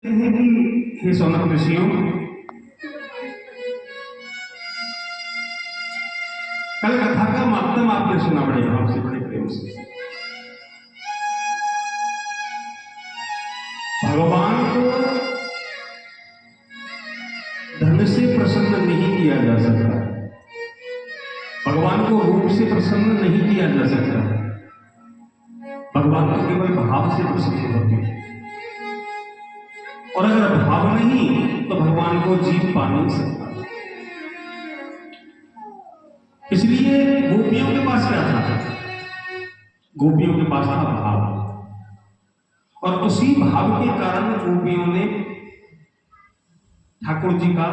हे सोनक ऋषियों, कल कथा का माध्यम आपने सुना बड़े भाव से, बड़े प्रेम से। भगवान को धन से प्रसन्न नहीं किया जा सकता, भगवान को रूप से प्रसन्न नहीं किया जा सकता, भगवान को केवल भाव से प्रसन्न होते हैं। और अगर भाव नहीं तो भगवान को जीत पा नहीं सकता। इसलिए गोपियों के पास क्या था? गोपियों के पास था भाव, और उसी भाव के कारण गोपियों ने ठाकुर जी का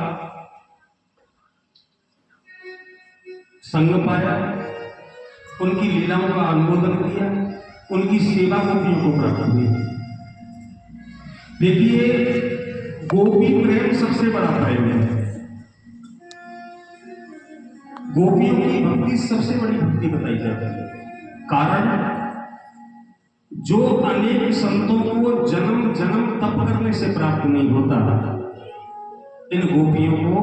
संग पाया, उनकी लीलाओं का अनुमोदन किया, उनकी सेवा गोपियों को प्राप्त हुई। देखिए, गोपी प्रेम सबसे बड़ा प्रेम है। गोपियों की भक्ति सबसे बड़ी भक्ति बताई जाती है। कारण जो अनेक संतों को जन्म जन्म तप करने से प्राप्त नहीं होता, इन गोपियों को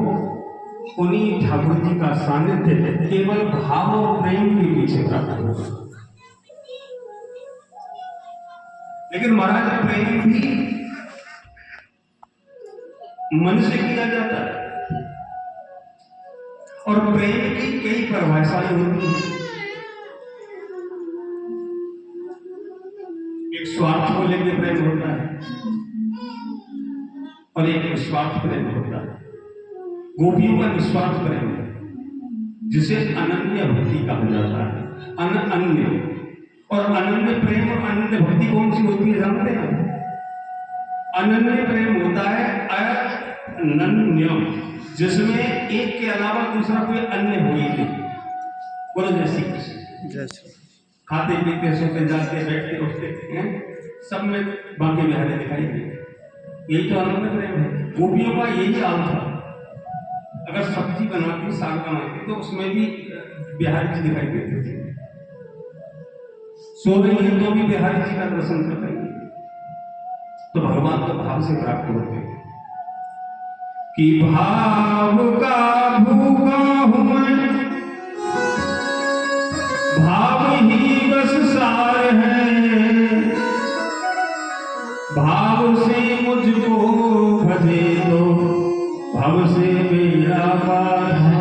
उन्हीं ठाकुर जी का सानिध्य केवल भाव और प्रेम के पीछे प्राप्त होगा। लेकिन महाराज, प्रेम भी मन से किया जाता है, और प्रेम की कई परिभाषाएं होती हैं। एक स्वार्थ को लेकर प्रेम होता है और एक निस्वार्थ प्रेम होता है। गोपियों का निस्वार्थ प्रेम है, जिसे अनन्य भक्ति कहा जाता है। अनन्य और अनन्य प्रेम और अनन्य भक्ति कौन सी होती है जानते हैं? अनन्य प्रेम होता है अनन्य, जिसमें एक के अलावा दूसरा कोई अन्य हो ही नहीं। बोलो जैसे खाते पीते सोते जाते बैठते उठते हैं, सब में बाकी बिहारी दिखाई देते। यही तो अनन्य प्रेम है। गोपियों का यही हाल था। अगर सब्जी बनाती, साग बनाती, तो उसमें भी बिहारी जी दिखाई देते थे। सो रही है तो भी बिहारी जी का दर्शन कर रही है। तो भगवान तो भाव से प्राप्त होते हैं कि भाव का भूखा हूं मैं, भाव ही बस सार है, भाव से मुझको भजे तो भव से मेरा पार है।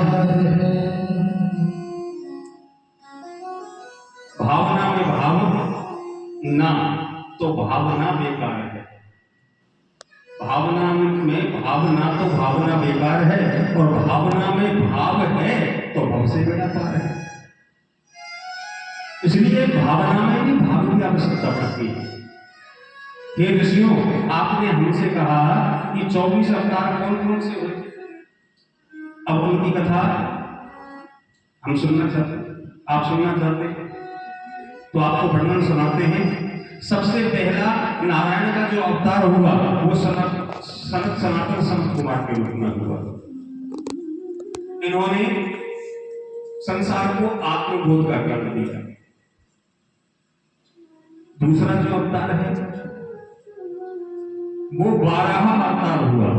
भावना में भाव ना तो भावना बेकार है, भावना में भावना तो भावना बेकार है, और भावना में भाव है तो भव से बेड़ा पार है। इसलिए भावना में भी भाव की आवश्यकता पड़ती है। हे ऋषियों, आपने हमसे कहा कि 24 अवतार कौन कौन से होते, अब उनकी कथा हम सुनना चाहते, आप सुनना चाहते हैं तो आपको वर्णन सुनाते हैं। सबसे पहला नारायण का जो अवतार हुआ वो सनातन संत कुमार के रूप में हुआ। इन्होंने संसार को आत्मबोध का ज्ञान दिया। दूसरा जो अवतार है वो 12 अवतार हुआ,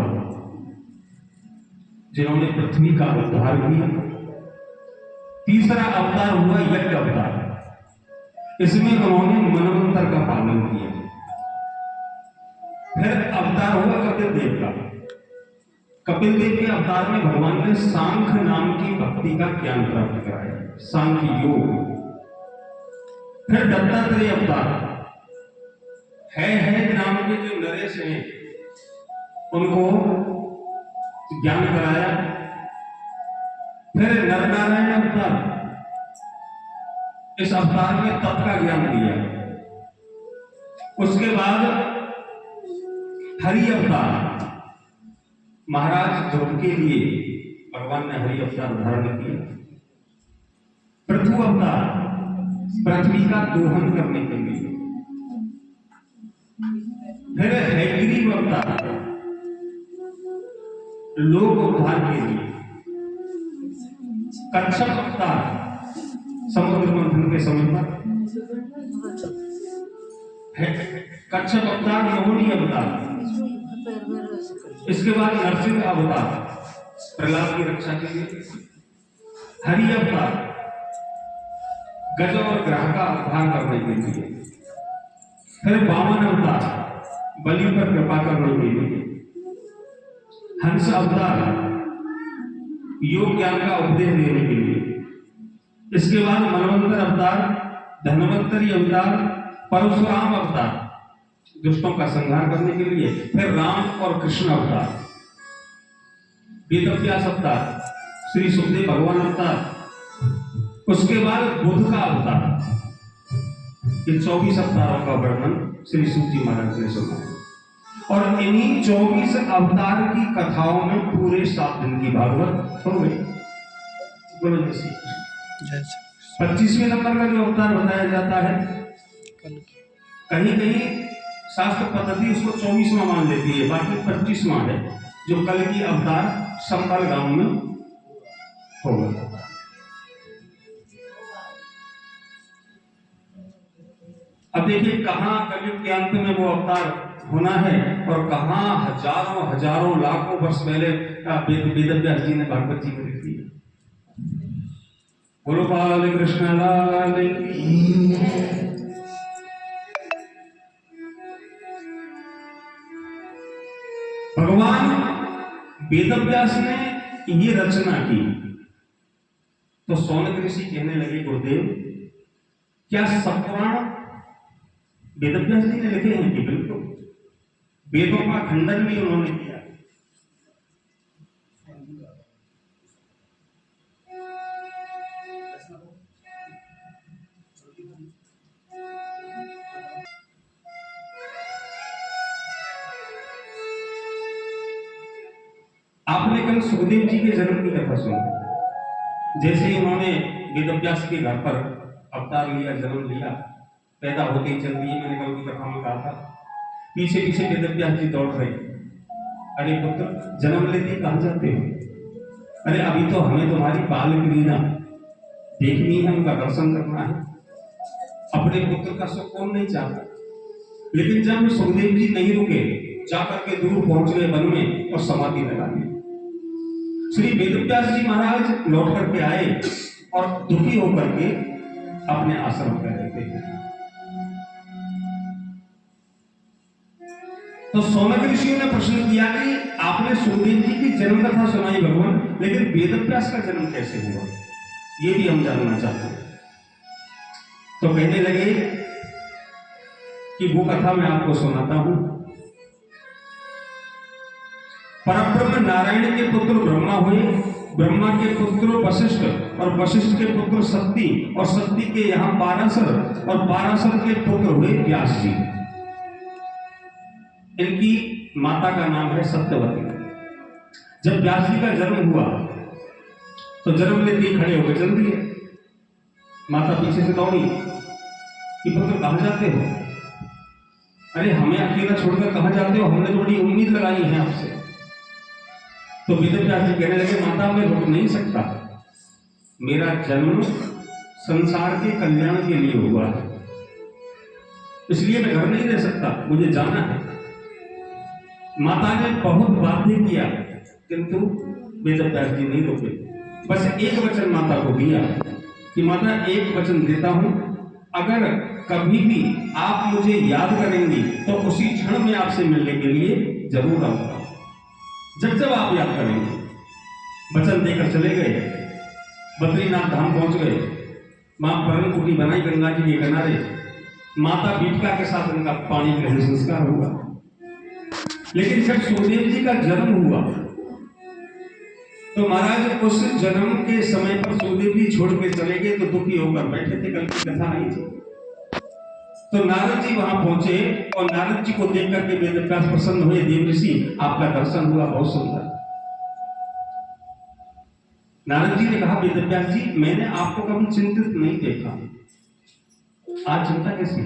जिन्होंने पृथ्वी का उद्धार किया। तीसरा अवतार हुआ यज्ञ अवतार, इसमें उन्होंने मनवंतर का पालन किया। फिर अवतार हुआ कपिल देव का। कपिल देव के अवतार में भगवान ने सांख्य नाम की भक्ति का ज्ञान प्राप्त कराया, सांख्य योग। फिर दत्तात्रेय अवतार है नाम के जो नरेश हैं उनको ज्ञान कराया। फिर नरनारायण अवतार, इस अवतार में तप का ज्ञान दिया। उसके बाद हरि अवतार, महाराज ध्रुव के लिए भगवान ने हरि अवतार धारण किया। पृथु अवतार, पृथ्वी का दोहन करने के लिए। फिर हैग्रीव अवतार, लोक उद्धार के लिए। कच्छप अवतार, समुद्र मंथन के समय पर। कच्छप अवतार, मोहिनी अवतार, इसके बाद नरसिंह अवतार प्रहलाद की रक्षा के लिए, हरि अवतार गज और ग्रह का उद्धार करने के लिए, फिर वामन अवतार बलि पर कृपा करने के लिए, हंस अवतार योग ज्ञान का उपदेश देने के लिए, इसके बाद मनवंतर अवतार, धन्वंतरी अवतार, परशुराम अवतार दुष्टों का संहार करने के लिए, फिर राम और कृष्ण अवतार, वेदव्यास अवतार, श्री सुखदेव भगवान अवतार, उसके बाद बुद्ध का अवतार। इन 24 अवतारों का वर्णन श्री सूत जी महाराज ने सुना और इन्हीं 24 अवतार की कथाओं में पूरे 7 दिन की भागवत हो गई। 25वें नंबर का जो अवतार बताया जाता है, कहीं कहीं शास्त्र पद्धति उसको 24वां मान लेती है, बाकी 25वां है जो कल की अवतार संबल गांव में होगा। अब देखिए कहां कलयुग के अंत में वो अवतार होना है और कहां हजारों हजारों लाखों वर्ष पहले वेदव्यास जी ने भागवत जी को लिख दिया। बोलो बाल कृष्ण लाल की। भगवान वेदव्यास ने ये रचना की तो सौनक ऋषि कहने लगे, गुरुदेव क्या सब पुराण वेदव्यास जी ने लिखे हैं? कि बिल्कुल, वेदों का खंडन भी उन्होंने किया। आपने कल सुखदेव जी के जन्म की कथा सुनी। जैसे ही उन्होंने वेदव्यास के घर पर अवतार लिया, जन्म लिया, पैदा होते ही चल दिए, मैंने कल की कथा में कहा था, पीछे पीछे वेदव्यास जी दौड़ रहे, अरे पुत्र जन्म लेते कहां जाते हो? अरे अभी तो हमें तुम्हारी बाल क्रीड़ा देखनी है, उनका दर्शन करना है। अपने पुत्र का सुख कौन नहीं चाहता? लेकिन जब सुखदेव जी नहीं रुके, जाकर के दूर पहुंच गए वन में और समाधि लगा ली। श्री वेदव्यास जी महाराज लौट करके आए और दुखी होकर के अपने आश्रम में रहते थे। तो सौनक ऋषियों ने प्रश्न किया कि आपने सुखदेव जी की जन्म कथा सुनाई भगवान, लेकिन वेदव्यास का जन्म कैसे हुआ, ये भी हम जानना चाहते हैं। तो कहने लगे कि वो कथा मैं आपको सुनाता हूं। परब्रह्म नारायण के पुत्र ब्रह्मा हुए, ब्रह्मा के पुत्र वशिष्ठ और वशिष्ठ के पुत्र सत्ती और सत्ती के यहां पाराशर और पाराशर के पुत्र हुए व्यास जी। इनकी माता का नाम है सत्यवती। जब व्यास जी का जन्म हुआ तो जन्म लेते ही खड़े होकर चल दिए। माता पीछे से दौड़ी कि पुत्र कहां जाते हो? अरे हमें अकेला छोड़कर कहां जाते हो? हमने तो बड़ी उम्मीद लगाई है आपसे। तो वेदव्यास जी कहने लगे, माता मैं रुक नहीं सकता, मेरा जन्म संसार के कल्याण के लिए हुआ है, इसलिए मैं घर नहीं रह सकता, मुझे जाना है। माता ने बहुत बातें किया किंतु वेदव्यास जी नहीं रुके। बस एक वचन माता को दिया कि माता एक वचन देता हूं, अगर कभी भी आप मुझे याद करेंगी तो उसी क्षण में आपसे मिलने के लिए जरूर आऊंगा, जब जब आप याद करेंगे। वचन देकर चले गए, बद्रीनाथ धाम पहुंच गए, मां परम कुटी बनाई गंगा जी के किनारे, माता बीटका के साथ उनका पानी ग्रहण संस्कार हुआ। लेकिन जब सुखदेव जी का जन्म हुआ तो महाराज उस जन्म के समय पर सुखदेव जी छोड़ के चले गए तो दुखी होकर बैठे थे। कल की कथा आई थी तो नारद जी वहां पहुंचे और नारद जी को देख करके वेदव्यास प्रसन्न हुए, देव ऋषि आपका दर्शन हुआ, बहुत सुंदर। नारद जी ने कहा, वेदव्यास जी मैंने आपको कभी चिंतित नहीं देखा, आज चिंता कैसी?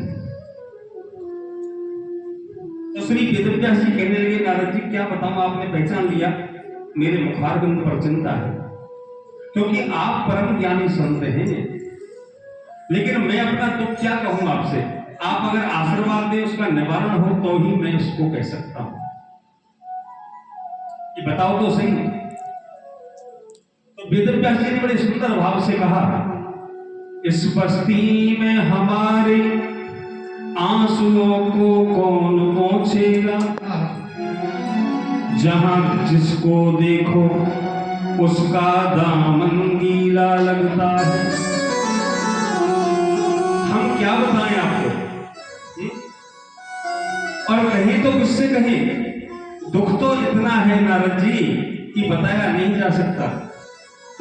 तो श्री वेदव्यास जी कहने लगे, नारद जी क्या बताऊं, आपने पहचान लिया, मेरे मुखारबिंद पर चिंता है, क्योंकि आप परम ज्ञानी संत हैं। लेकिन मैं अपना दुख क्या कहूं आपसे, आप अगर आशीर्वाद दें उसका निवारण हो तो ही मैं इसको कह सकता हूं। कि बताओ तो सही। तो वेदव्यास जी ने बड़े सुंदर भाव से कहा, इस बस्ती में हमारे आंसुओं को कौन पहुंचेगा, जहां जिसको देखो उसका दामन गीला लगता है। हम क्या बताएं आपको, और कहें तो किससे कहें, दुख तो इतना है नारद जी कि बताया नहीं जा सकता।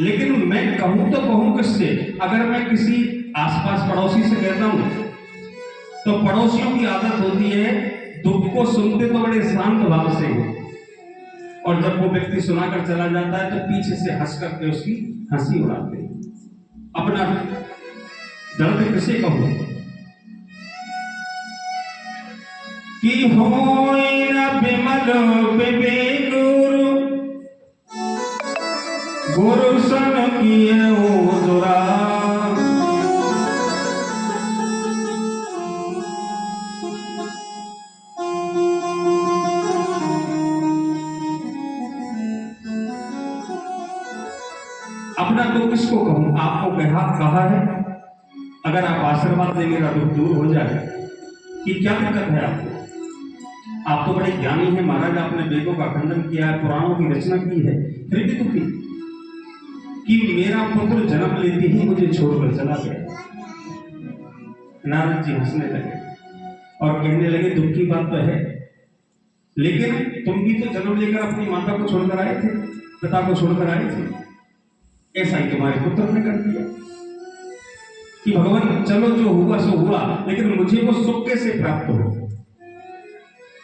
लेकिन मैं कहूं तो कहूं किससे? अगर मैं किसी आसपास पड़ोसी से कहता हूं तो पड़ोसियों की आदत होती है दुख को सुनते तो बड़े शांत भाव से हो, और जब वो व्यक्ति सुनाकर चला जाता है तो पीछे से हंस करके उसकी हंसी उड़ाते हैं। अपना दर्द किसे कहूं कि होई न बिमल बिबे गुरु सन किए दुरा। अपना दुख किसको कहूं? आपको कहा है अगर आप आशीर्वाद देंगे मेरा दुख दूर हो जाए। कि क्या दिक्कत है आपको? आप तो बड़े ज्ञानी हैं महाराज, आपने वेदों का खंडन किया है, पुराणों की रचना की है, फिर भी दुखी कि मेरा पुत्र जन्म लेते ही मुझे छोड़कर चला गया। नारद जी हंसने लगे और कहने लगे दुख की बात तो है, लेकिन तुम भी तो जन्म लेकर अपनी माता को छोड़कर आए थे, पिता को छोड़कर आए थे। ऐसा ही तुम्हारे पुत्र ने कर दिया कि भगवान चलो जो हुआ सो हुआ, लेकिन मुझे वो सुख कैसे प्राप्त हो?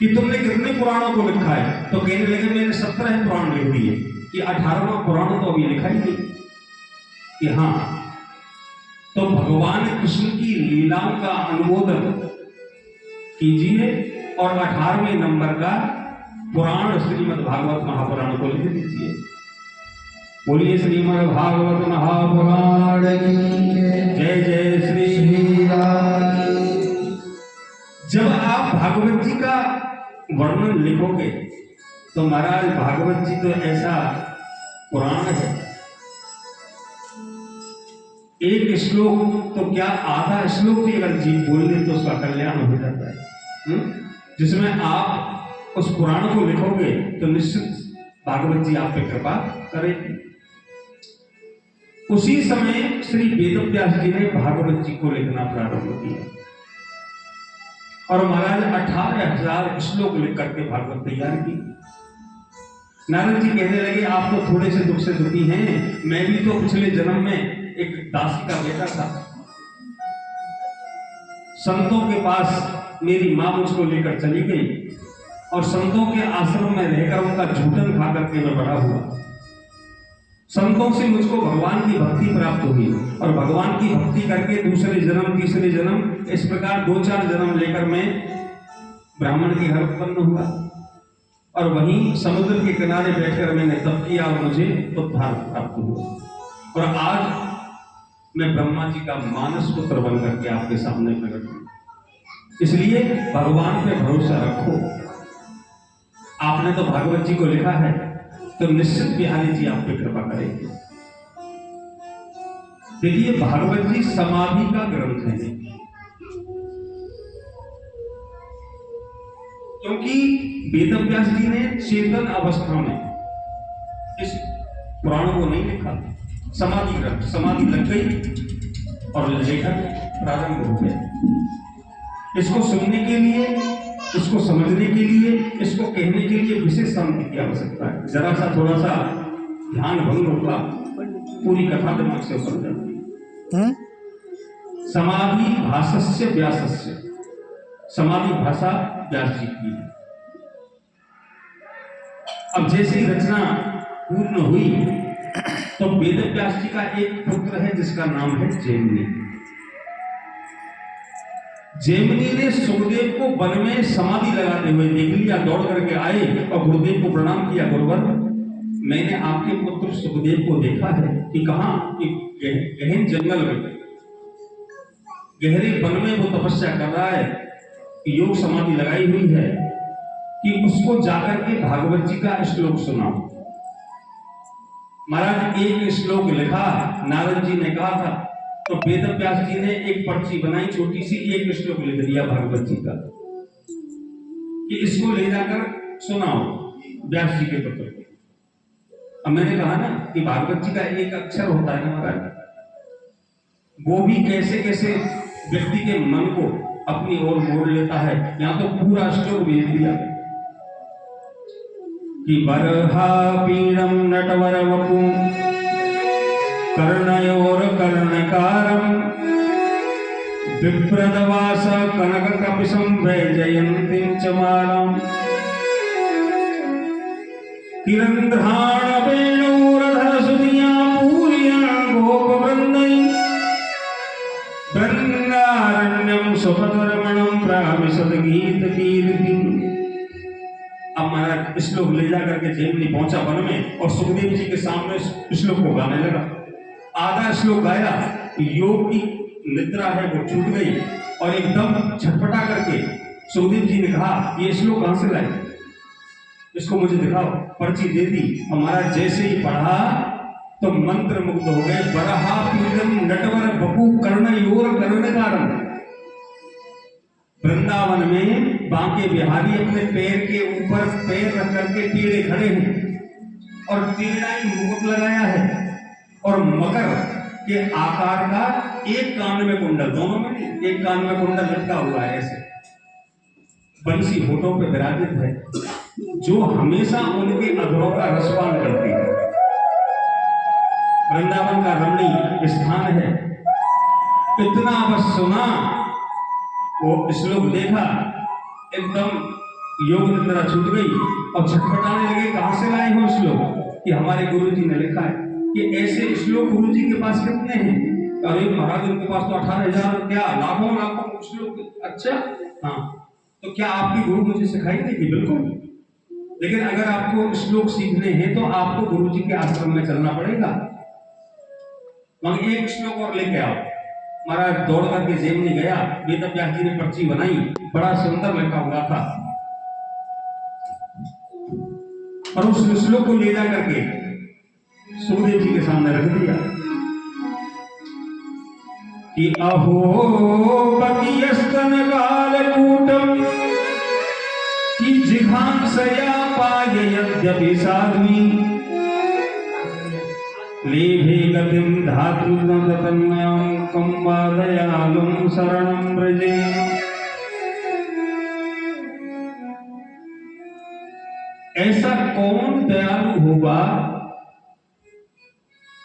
कि तुमने कितने पुराणों को लिखा है? तो कहने लगे मैंने 17 पुराण लिख दिए, कि 18वां पुराण तो अभी लिखा ही नहीं। कि हाँ, तो भगवान कृष्ण की लीलाओं का अनुमोदन कीजिए और 18वें नंबर का पुराण श्रीमद् भागवत महापुराण को लिख दीजिए। बोलिए श्रीमद् भागवत महापुराण की जय। जय श्री राम। जब आप भागवत जी का वर्णन लिखोगे तो महाराज भागवत जी तो ऐसा पुराण है, एक श्लोक तो क्या आधा श्लोक भी अगर जी बोल ले तो उसका कल्याण हो जाता है। जिसमें आप उस पुराण को लिखोगे तो निश्चित भागवत जी आप पे कृपा करेगी। उसी समय श्री वेदव्यास जी ने भागवत जी को लिखना प्रारंभ किया और महाराज 18,000 श्लोक लिख करके भागवत तैयार की। नारद जी कहने लगे आप तो थोड़े से दुख से दुखी हैं, मैं भी तो पिछले जन्म में एक दासी का बेटा था। संतों के पास मेरी मां मुझको लेकर चली गई और संतों के आश्रम में रहकर उनका झूठन खा करके मैं बड़ा हुआ। संतों से मुझको भगवान की भक्ति प्राप्त हुई और भगवान की भक्ति करके दूसरे जन्म तीसरे जन्म इस प्रकार 2-4 जन्म लेकर मैं ब्राह्मण के घर उत्पन्न हुआ और वहीं समुद्र के किनारे बैठकर मैंने तप किया और मुझे उद्धार प्राप्त हुआ और आज मैं ब्रह्मा जी का मानस पुत्र बन करके आपके सामने प्रकट हूं। इसलिए भगवान पे भरोसा रखो। आपने तो भागवत जी को लिखा है तो निश्चित बिहारी जी आप पे कृपा करेंगे। देखिए भागवत जी समाधि का ग्रंथ है, क्योंकि वेदव्यास जी ने चेतन अवस्था में इस पुराण को नहीं लिखा। समाधि ग्रंथ, समाधि लग गई और लेखन प्रारंभ हो गया। इसको सुनने के लिए, इसको समझने के लिए, इसको कहने के लिए विशेष शांति की आवश्यकता है। जरा सा थोड़ा सा ध्यान भंग होगा, पूरी कथा दिमाग से उतर जाती है। समाधि भाषस्य व्यासस्य, समाधि भाषा व्यास जी की है। अब जैसे ही रचना पूर्ण हुई तो वेदव्यास जी का एक पुत्र है जिसका नाम है जैमिनी। जैमिनी ने सुखदेव को वन में समाधि लगाते हुए देख लिया, दौड़ करके आए और गुरुदेव को प्रणाम किया। गुरुवर, मैंने आपके पुत्र सुखदेव को देखा है कि कहां, गहन जंगल में, गहरे वन में वो तपस्या कर रहा है, योग समाधि लगाई हुई है कि उसको जाकर के भागवत जी का श्लोक सुनाओ। महाराज एक श्लोक लिखा, नारद जी ने कहा था, तो वेद व्यास जी ने एक पर्ची बनाई छोटी सी, एक श्लोक लिख दिया भागवत जी का कि इसको ले जाकर सुनाओ व्यास जी के पुत्र को। अब मैंने कहा ना कि भागवत जी का एक अक्षर होता है ना महाराज, वो भी कैसे कैसे व्यक्ति के मन को अपनी ओर मोड़ लेता है। यहां तो पूरा श्लोक भेज दिया कि बरहा पीड़म नटवर वपु कर्णयोर कर्णकारम विप्रदवास कनक कपिशं वैजयन्तीं च मालां किरंध्राण वेणुरधर सुदिया पूरिया गोपवृन्दै वृंदारण्यम सुखधर्मणं प्राविशद गीत कीर्तिं। अब महाराज श्लोक ले जाकर के जेमनी पहुंचा वन में और सुखदेव जी के सामने श्लोक को गाने लगा। आधा श्लोक गाया, योग की निद्रा है वो छूट गई और एकदम छटपटा करके सुखदेव जी ने कहा ये श्लोक कहां से लाए, इसको मुझे दिखाओ। पर्ची दे दी। हमारा जैसे ही पढ़ा तो मंत्र मुग्ध हो गए। बरहा पीड़म नटवर बपू कर्णयोर कर्णकारम। वृंदावन में बांके बिहारी अपने पैर के ऊपर पैर रख करके टेढ़े खड़े हैं और टेढ़ा ही मुकुट लगाया है और मकर के आकार का एक कान में कुंडल, दोनों में नहीं, एक कान में कुंडल लटका हुआ है ऐसे। बंसी होठों पे विराजित है जो हमेशा उनके अधरों का रसपान करती है। वृंदावन का रमणीय स्थान है। इतना बस सुना, वो श्लोक देखा, एकदम योग निद्रा छूट गई और छटपटाने लगे कहां से लाए हो श्लोक कि हमारे गुरु जी ने लिखा है कि ऐसे श्लोक गुरु जी के पास कितने हैं। अरे महाराज उनके पास तो 18,000 क्या लाखों लाखों श्लोक। अच्छा हाँ, तो क्या आपकी गुरु मुझे सिखाई देगी? बिल्कुल, लेकिन अगर आपको श्लोक सीखने हैं तो आपको गुरु जी के आश्रम में चलना पड़ेगा। वहां एक श्लोक और लेके आओ। महाराज दौड़ करके जेमनी गया, वेद व्यास जी ने पर्ची बनाई, बड़ा सुंदर लिखा हुआ था और उस श्लोक को ले जा करके सुखदेव जी के सामने रख दिया कि अहो पतियस्तन कालकूटम कि जिघांसया पाय यद्यपि साध्वी लेभे गतिं धातु तन्मयं कंवादयालुं शरणं व्रजे। ऐसा कौन दयालु होगा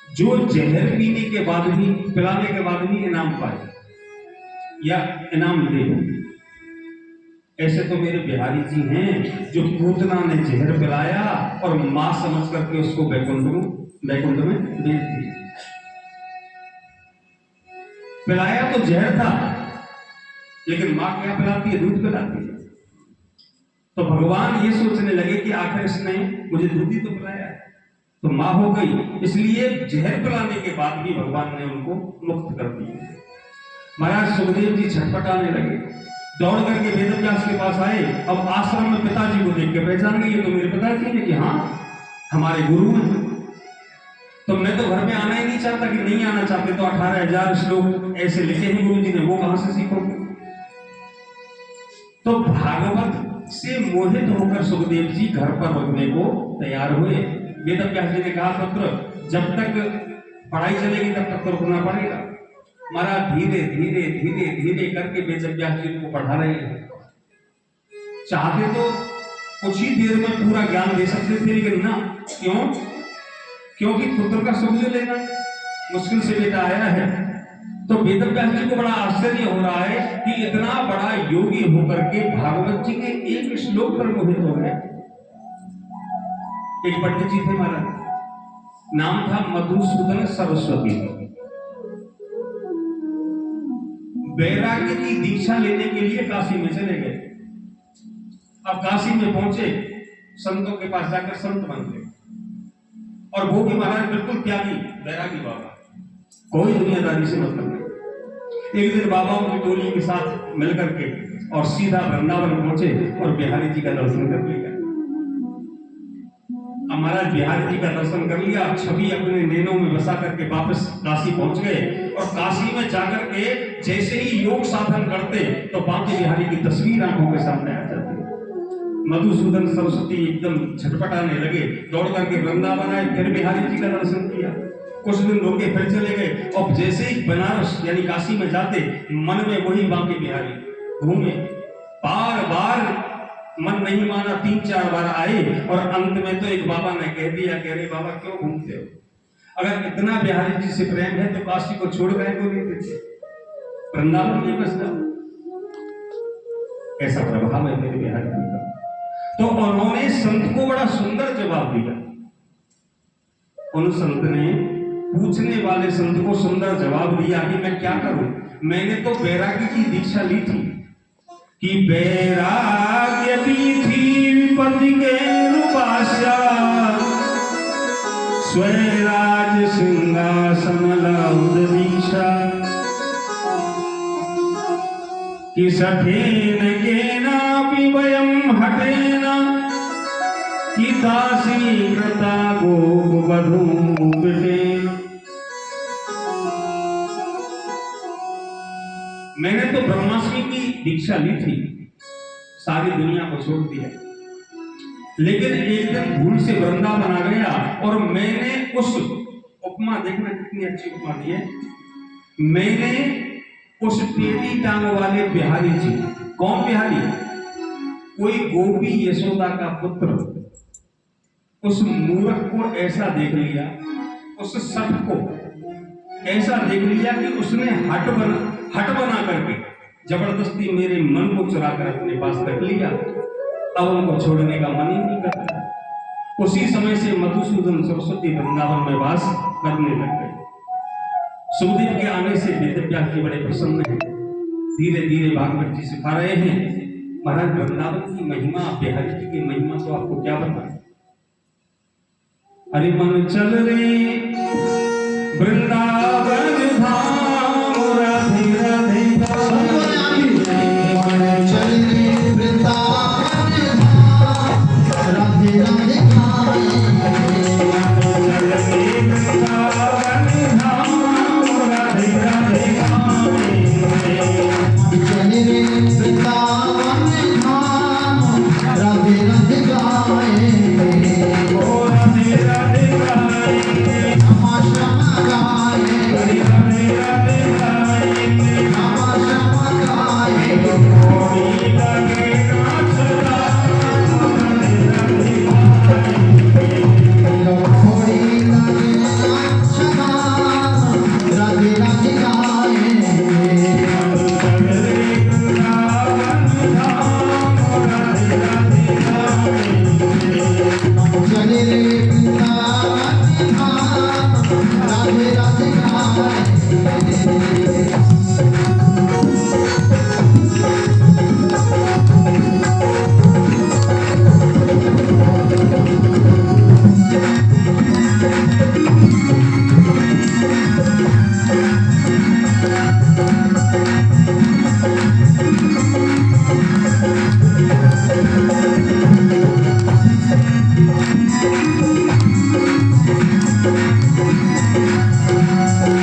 जो जहर पीने के बाद भी, पिलाने के बाद भी इनाम पाए या इनाम दे। ऐसे तो मेरे बिहारी जी हैं जो पूतना ने जहर पिलाया और मां समझ करके उसको वैकुंठ में भेज दिया। पिलाया तो जहर था, लेकिन मां क्या पिलाती है? दूध पिलाती है। तो भगवान ये सोचने लगे कि आखिर इसने मुझे दूध ही तो पिलाया है, तो मां हो गई, इसलिए जहर पिलाने के बाद भी भगवान ने उनको मुक्त कर दिया। महाराज सुखदेव जी छटपटाने लगे, दौड़ करके वेद व्यास के पास आए। अब आश्रम में पिताजी को देख के पहचान गए, ये तो मेरे पिताजी हैं कि हाँ हमारे गुरु हैं। तो मैं तो घर में आना ही नहीं चाहता कि नहीं आना चाहते, तो 18,000 श्लोक ऐसे लिखे हैं गुरु जी ने, वो कहां से सीखोगे? तो भागवत से मोहित होकर सुखदेव जी घर पर रुकने को तैयार हुए। वेद व्यास जी ने कहा पुत्र जब तक पढ़ाई चलेगी तब तक तो रुकना पड़ेगा। महाराज धीरे धीरे धीरे धीरे करके वेद व्यास जी को पढ़ा रहे हैं। चाहते तो कुछ ही देर में पूरा ज्ञान दे सकते थे, लेकिन ना, क्यों? क्योंकि पुत्र का सुख लेना मुश्किल से बेटा आया है। तो वेद व्यास जी को बड़ा आश्चर्य हो रहा है कि इतना बड़ा योगी होकर के भागवत जी के एक श्लोक पर मोहित हो गए। एक पंडित जी थे महाराज, नाम था मधुसूदन सरस्वती। वैराग्य की दीक्षा लेने के लिए काशी में चले गए। अब काशी में पहुंचे, संतों के पास जाकर संत बन गए और वो भी महाराज बिल्कुल त्यागी वैरागी बाबा, कोई दुनियादारी से मतलब नहीं। एक दिन बाबाओं की टोली के साथ मिलकर के और सीधा वृंदावन पहुंचे और बिहारी जी का दर्शन कर लिया। अब महाराज बिहारी जी का दर्शन कर लिया, छवि अपने नैनों में बसा करके वापस काशी पहुंच गए और काशी में जाकर के जैसे ही योग साधन करते तो बांके बिहारी की तस्वीर आंखों के सामने आ जाती। मधुसूदन सरस्वती एकदम छटपटाने लगे, दौड़ करके वृंदावन आए, फिर बिहारी जी का दर्शन किया, कुछ दिन रुके, फिर चले गए और जैसे ही बनारस यानी काशी में जाते मन में वही बांके बिहारी घूमे, बार बार मन नहीं माना, 3-4 बार आए और अंत में तो एक बाबा ने कह दिया, कह रहे बाबा क्यों घूमते हो, अगर इतना बिहारी जी से प्रेम है तो काशी को छोड़ गए को नहीं देते, वृंदावन में बस जाओ। ऐसा प्रभाव है मेरे बिहारी जी का। तो उन्होंने संत को बड़ा सुंदर जवाब दिया। उन संत ने पूछने वाले संत को सुंदर जवाब दिया कि मैं क्या करूं, मैंने तो वैराग्य की दीक्षा ली थी कि वैराग्य भी थी विपत्ति के रूपाशा, स्वैराज सिंहासन लाउद दीक्षा, कि सठेन के ना पिबयम हटेना, कि दासी कृता गोप वधू बिटेन। मैंने तो ब्रह्मास्मि की दीक्षा ली थी, सारी दुनिया को छोड़ दिया, लेकिन एक दिन भूल से वृंदावन आ गया और मैंने उस उपमा, देखना कितनी अच्छी उपमा दी है, मैंने उस टेढ़ी टांग वाले बिहारी जी, कौन बिहारी, कोई गोपी यशोदा का पुत्र, उस मूर्ख को ऐसा देख लिया, उस सठ को ऐसा देख लिया कि उसने हट बना करके जबरदस्ती मेरे मन को चुरा कर अपने पास रख लिया, अब उनको छोड़ने का मन ही नहीं करता। उसी समय से मधुसूदन सरस्वती वृंदावन में वास करने लग गए। सुखदेव के आने से वेदव्यास जी बड़े प्रसन्न हैं, धीरे धीरे भागवत जी सिखा रहे हैं। महाराज वृंदावन की महिमा, बिहारी जी की महिमा तो आपको क्या बताएं। अरे मन चल रे वृंदावन धाम, राधे राधे मन चल रे वृंदावन धाम, राधे राधे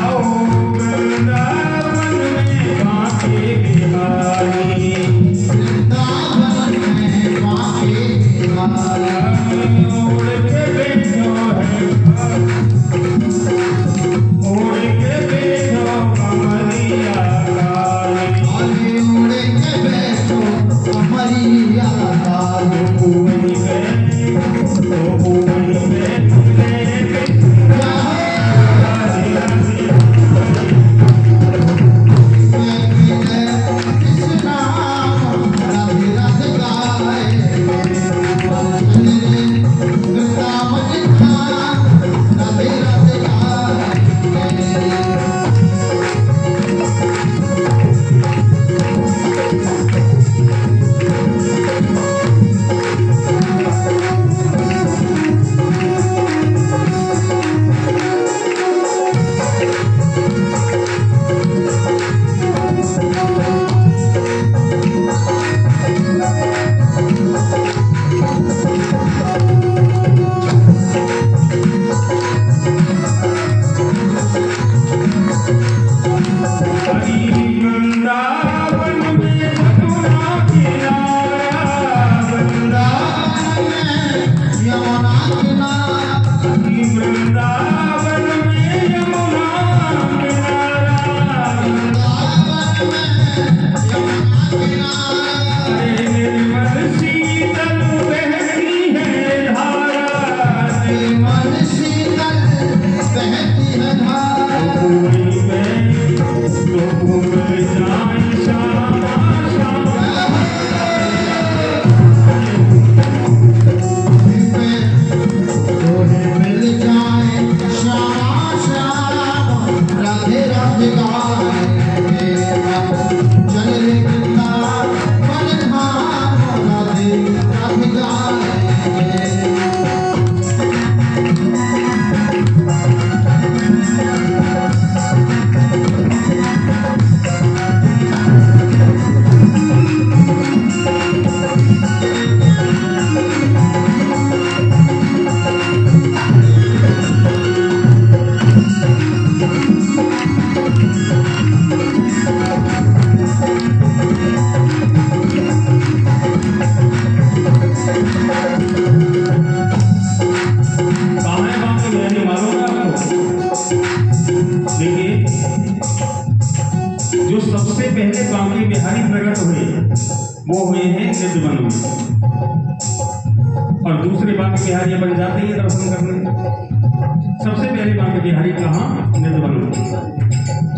Oh, वृंदावन में यमुना किनारा, अरे निर्मल शीतल बहती है धारा, कोई में तो घूम जाए श्यामा श्यामा, राधे राधे गाए चल रे वृंदावन धाम, राधे राधे गाए। कहाँ है बांके बिहारी मालूम है आपको? देखिए, जो सबसे पहले बांके बिहारी प्रकट हुए वो हुए हैं निधवन में, और दूसरे बांके बिहारी बन जाते हैं दर्शन करने। सबसे पहले बांके बिहारी कहाँ? निधवन में।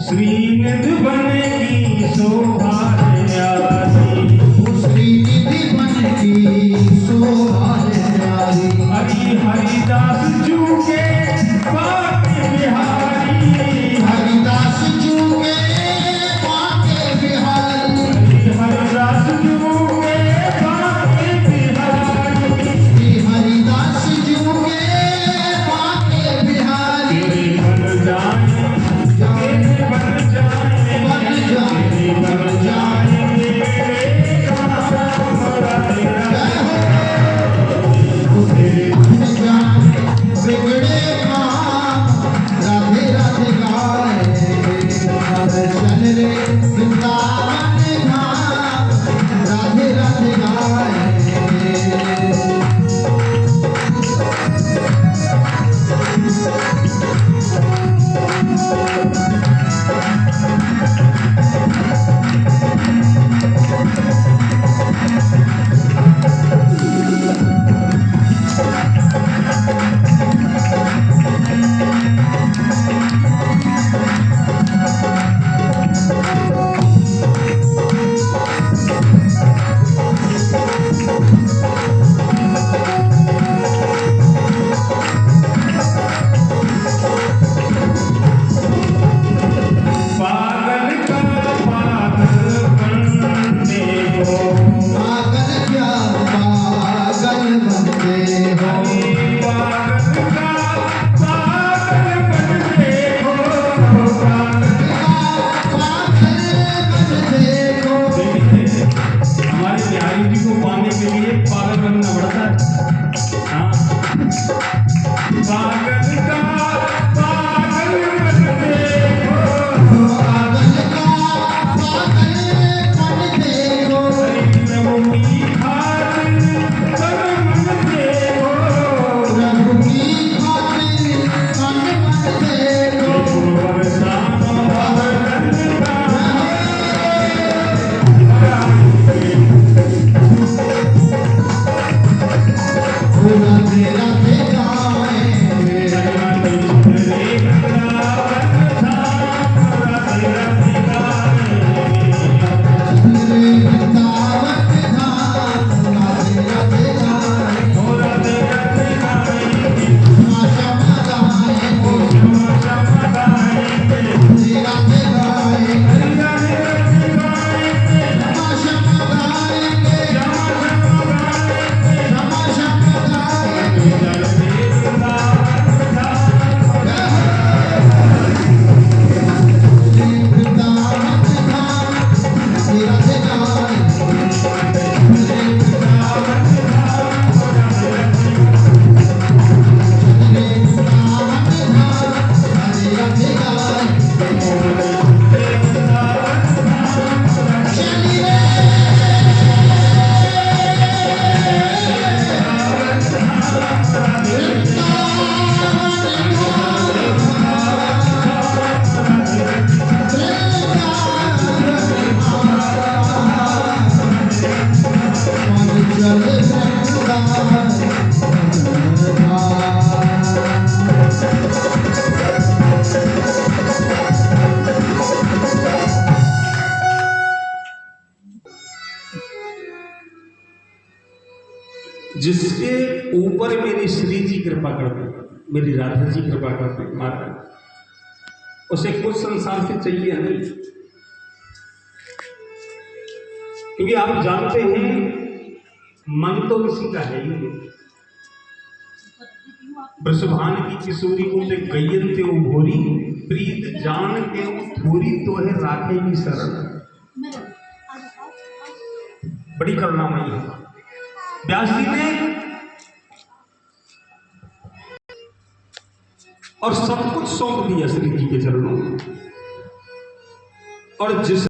श्री निधवन की शोभा न्यारी, श्रीनिधि बन की शोभा न्यारी, हरि हरिदास जू के बांके बिहारी, हरिदास जू के बांके बिहारी, हरिदास जू के बांके बिहारी, श्री हरिदास जू के बांके बिहारी। तेरे बन जाए, तेरे बन जाए, तेरे बन जाए मेरे काम राधे राधे, तेरे बिगड़े काम राधे राधे गाए, चल रे वृंदावन धाम, राधे राधे गाए। पागल का पागल बनते हो, पागल क्या पागल बनते हो, पागल का पागल बनते हो, पागल बनते हो। हमारे बिहारी जी को पाने के लिए पागल बनना पड़ता है। हाँ, पागल का पागल बनते हो, पागल का पागल बनते हो, प्रभु की खातिर तन मनते हो, प्रभु की खातिर तन बनते हो। बरसाना भवन का राधे राधे गाए, चल रे वृंदावन धाम, राधे राधे गाए, श्यामा गाए, राधे गाए, श्यामा गाएंगे, श्यामा गाएंगे। कृपा कर दे, मेरी राधा जी कृपा कर दे महाराज। उसे कुछ संसार से चाहिए नहीं, क्योंकि आप जानते हैं मन तो किसी का है ही नहीं। ब्रसभान की किशोरी को ते गयन ते भोरी, प्रीत जान के थोरी तो है राखे की शरण। बड़ी करुणामयी है। व्यास जी ने और सब कुछ सौंप दिया श्री जी के चरणों में। और जिस